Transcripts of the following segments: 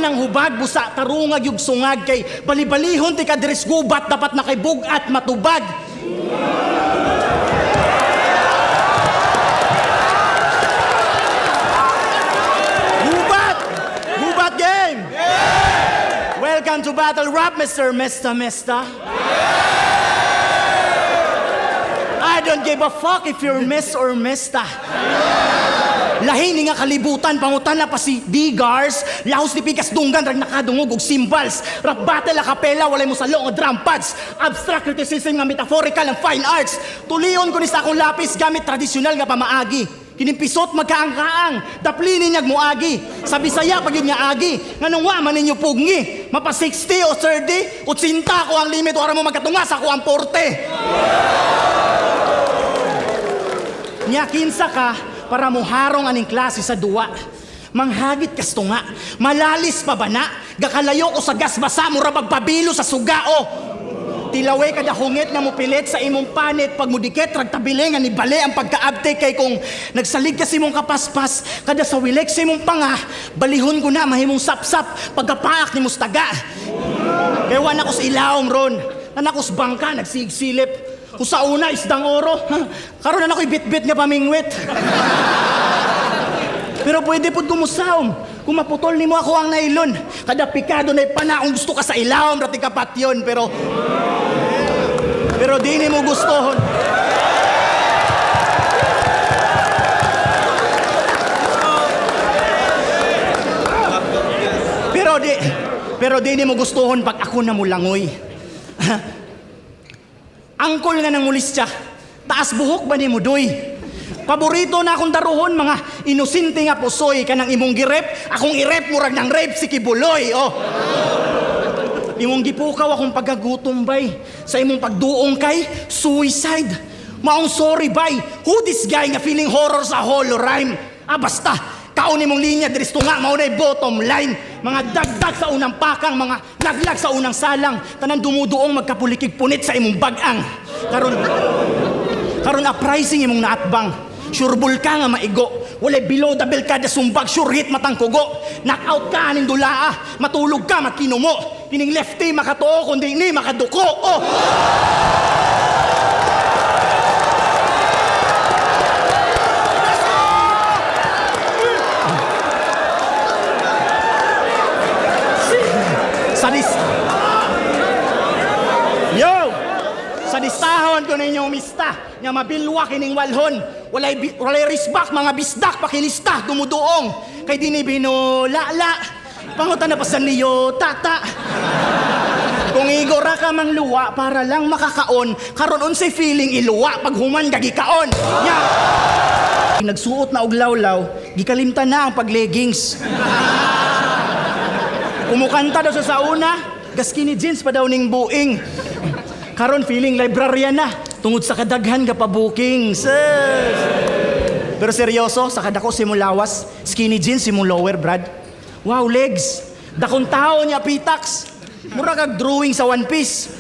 nang hubag busa tarungag yung sungag kay balibalihon ti kadres gubat dapat na kay bugat matubag. Gubat game. Welcome to Battle Rap, Mr. Mesta. I don't give a fuck if you're Miss or Mesta. Lahi ni nga kalibutan, pangutan na pa si Digars, lahos ni Pikas Dunggan, rag nakadungog og cymbals, rap battle a capella, walay mo salong o drum pads, abstract criticism nga metaphorical ang fine arts, tulion ko ni sa akong lapis gamit tradisyonal nga pamaagi, kinimpisot magkaang-kaang, daplinin niyag muagi, sa Bisaya pag yun nga agi, nga nung waman ninyo pugni, mapa 60 o 30, o 80 ko ang limit, o mo magkatunga sa ko ang 40. Nya kinsa ka, para muharong aning klase sa duwa. Manghagit kasto nga, malalis pa ba na? Gakalayo ko sa gasbasa, mura magpabilo sa sugao. Tilaway kada hungit nga mupilit sa imong panit, pag mudikit, ragtabili nga ni bali ang pagkaabte kay kung nagsalig kasi mong kapaspas, kada sa wilik sa imong panga, balihon ko na mahimong sapsap, pagkapaak ni mustaga. Kaya wan ako sa ilawom ron, nanakos bangka, nagsigsilip. Kung sa una, isdang oro. Karoon na ako'y bit-bit nga pamingwit. Pero pwede po't kumusaom. Kung maputol ni mo ako ang nailon. Kada pikado na ipanaong gusto ka sa ilawom, rati kapat yun. Pero di ni mo gustohon. Pero di ni mo gustohon pag ako na mulangoy. Angkol nga nang mulis siya, taas buhok ba ni mo doy? Paborito na akong daruhon, mga inosente nga pusoy, kanang imong girep, akong irep murag ng rape si Kibuloy, oh. Imong gipukaw akong pagagutom bay, sa imong pagduong kay suicide. Maong sorry bay, who this guy nga feeling horror sa holo rhyme? Basta, kaon imong linya, diristo nga, maunay bottom line. Mga dagdag sa unang pakang, mga laglag sa unang salang, tanan dumuduong magkapulikig punit sa imong bagang. Karon uprising imong naatbang. Sureball ka nga maigo. Walay below the belt kada sumbag, sure hit matang kugo. Knockout ka aning dulaa, matulog ka makinumo. Kining lefty makatuo kundi ni makaduko. Oh. Sa listahon ko ninyong mista, nga mabilwa kining walhon, walay risbak, mga bisdak, pakilista, dumuduong, kay dini binulala, pangutan na pa sa niyo, tata. Kung igora ka mang luwa, para lang makakaon, karon unsay feeling iluwa, pag human gagikaon. Nya, nagsuot na og lawlaw, gikalimtan na ang pagleggings. Kumukanta daw sa una, gaskini jeans pa daw ning buing. Karon feeling librarian na, tungod sa kadaghan ka pa booking. Pero seryoso, sa kadako si mo lawas, skinny jeans si mo lower, Brad. Wow, legs. Dakong tao niya, pitax. Mura kag drawing sa One Piece.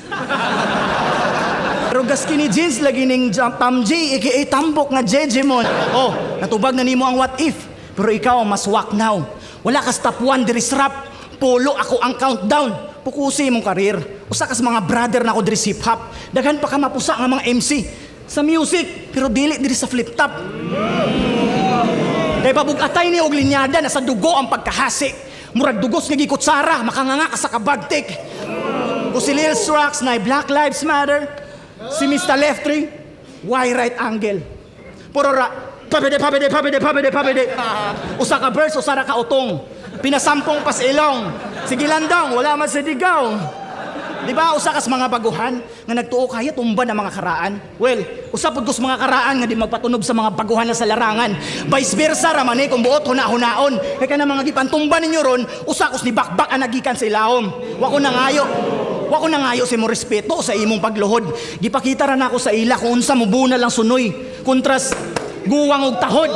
Pero gas skinny jeans, lagi ning Tamji, aka tambok nga Jejemon. Oh, natubag na nimo ang what if. Pero ikaw, mas wak now. Wala ka top 1 diris rap. Polo ako ang countdown. Pukusi mong karir. Usa kas mga brother na ako diri hip hop. Daghan pa ka mapusa nga mga MC sa music, pero dili diri sa flip top. Kay pabug-atay ni og linyada na sa dugo ang pagkahasi. Murag dugos nga gikutsara, makanganga ka sa kabagtik. Kung si Lil Strax na Black Lives Matter, si Mr. Lefty, why right angle? Puro pabede. Usa ka verse, usa ra ka utong. Pinasampong pas ilong. Sige lang daw, wala man sa digaw. Di ba, usa kas mga baguhan nga nagtuo kaya tumba ng mga karaan. Well, usapod ko sa mga karaan nga di magpatunog sa mga baguhan na sa larangan. Vice versa raman kung buot huna-hunaon. Kaya na mga gipantumba ninyo ron, usakos ni bakbak ang nagikan sa ilawom. Wako na ngayo si mo respeto sa imong pagluhod. Gipakita ra na ako sa ila kung unsa mo buna lang sunoy. Kontras guwang og tahod.